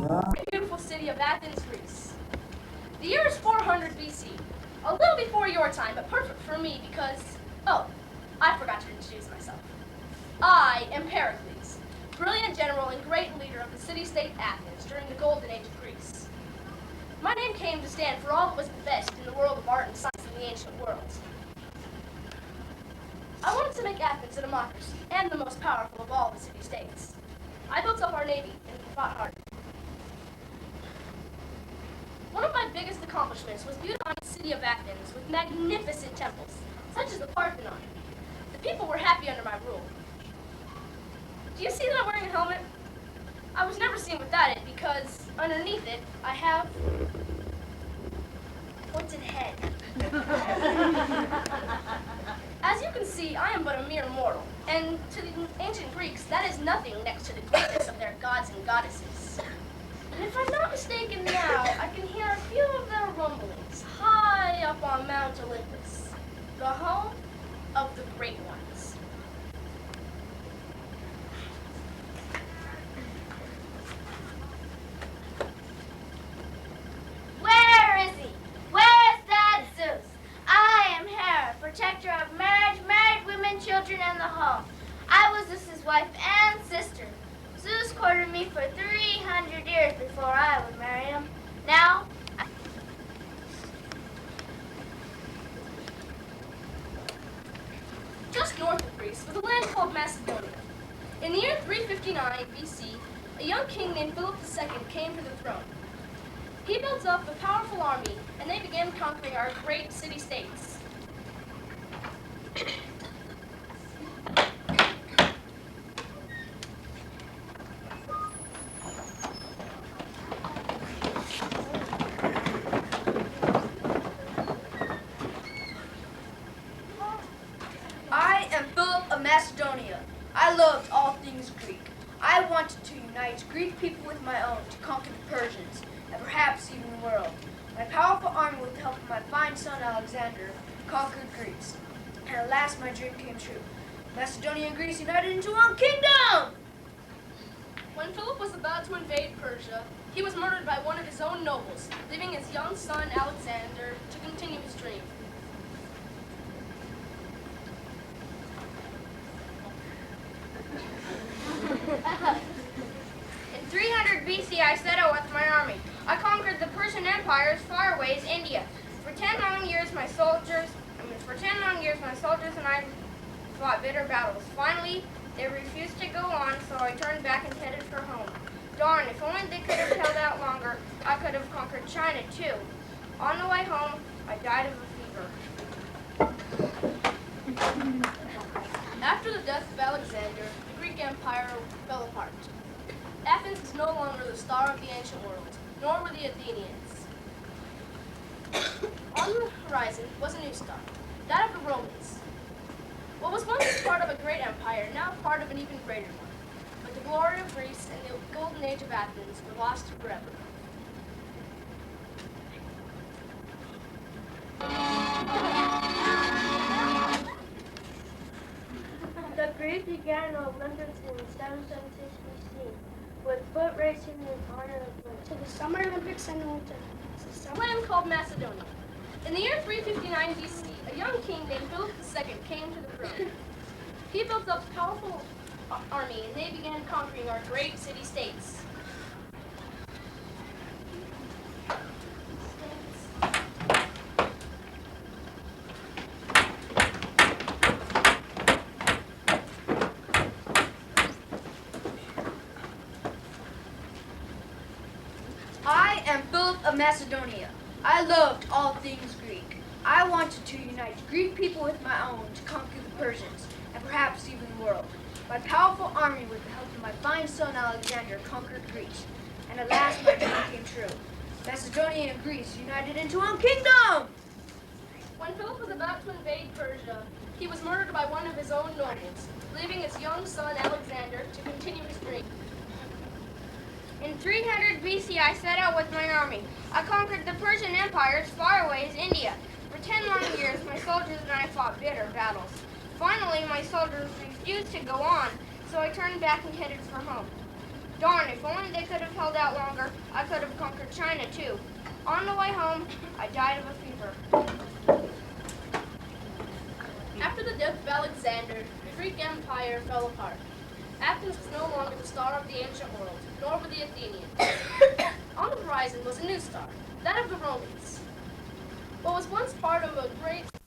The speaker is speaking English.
The beautiful city of Athens, Greece. The year is 400 BC, a little before your time, but perfect for me because, oh, I forgot to introduce myself. I am Pericles, brilliant general and great leader of the city-state Athens during the golden age of Greece. My name came to stand for all that was best in the world of art and science in the ancient world. I wanted to make Athens a democracy and the most powerful of all the city-states. I built up our navy and fought hard. One of my biggest accomplishments was beautifying the city of Athens with magnificent temples, such as the Parthenon. The people were happy under my rule. Do you see that I'm wearing a helmet? I was never seen without it because underneath it I have a pointed head. As you can see, I am but a mere mortal, and to the ancient Greeks, that is nothing next to the greatness of their gods and goddesses. And if I'm not mistaken now, I can hear a few of their rumblings high up on Mount Olympus, the home of the great ones. Where is he? Where is that Zeus? I am Hera, protector of marriage, married women, children, and the home. I was Zeus's wife and sister. Zeus courted me for 300 years before I would marry him. Now, Just north of Greece was a land called Macedonia. In the year 359 BC, a young king named Philip II came to the throne. He built up a powerful army, and they began conquering our great city-states. I am Philip of Macedonia. I loved all things Greek. I wanted to unite Greek people with my own to conquer the Persians, and perhaps even the world. My powerful army, with the help of my fine son Alexander, conquered Greece. And at last my dream came true. Macedonia and Greece united into one kingdom! When Philip was about to invade Persia, he was murdered by one of his own nobles, leaving his young son Alexander to continue his dream. in 300 BC, I set out with my army. I conquered the Persian Empire as far away as India. For 10 long years, my soldiers and I fought bitter battles. Finally, they refused to go on, so I turned back and headed for home. Darn, if only they could have held out longer, I could have conquered China, too. On the way home, I died of a fever. After the death of Alexander, the Greek Empire fell apart. Athens was no longer the star of the ancient world, nor were the Athenians. On the horizon was a new star, that of the Romans. What was once part of a great empire, now part of an even greater one. But the glory of Greece and the golden age of Athens were lost forever. The Greeks began Olympics in 776 BC with foot racing in honor of to the Summer Olympics and Winter. A land called Macedonia. In the year 359 BC, a young king named Philip II came to the throne. He built up a powerful army, and they began conquering our great city-states. I am Philip of Macedonia. I loved all things Greek. I wanted to unite Greek people with my own to conquer the Persians, and perhaps even the world. My powerful army, with the help of my fine son Alexander, conquered Greece. And at last my dream came true. Macedonia and Greece united into one kingdom! When Philip was about to invade Persia, he was murdered by one of his own nobles, leaving his young son Alexander to continue his dream. In 300 BC, I set out with my army. I conquered the Persian Empire as far away as India. For 10 long years, my soldiers and I fought bitter battles. Finally, my soldiers refused to go on, so I turned back and headed for home. Darn, if only they could have held out longer, I could have conquered China too. On the way home, I died of a fever. After the death of Alexander, the Greek Empire fell apart. Athens was no longer the star of the ancient world, nor were the Athenians. On the horizon was a new star, that of the Romans. What was once part of a great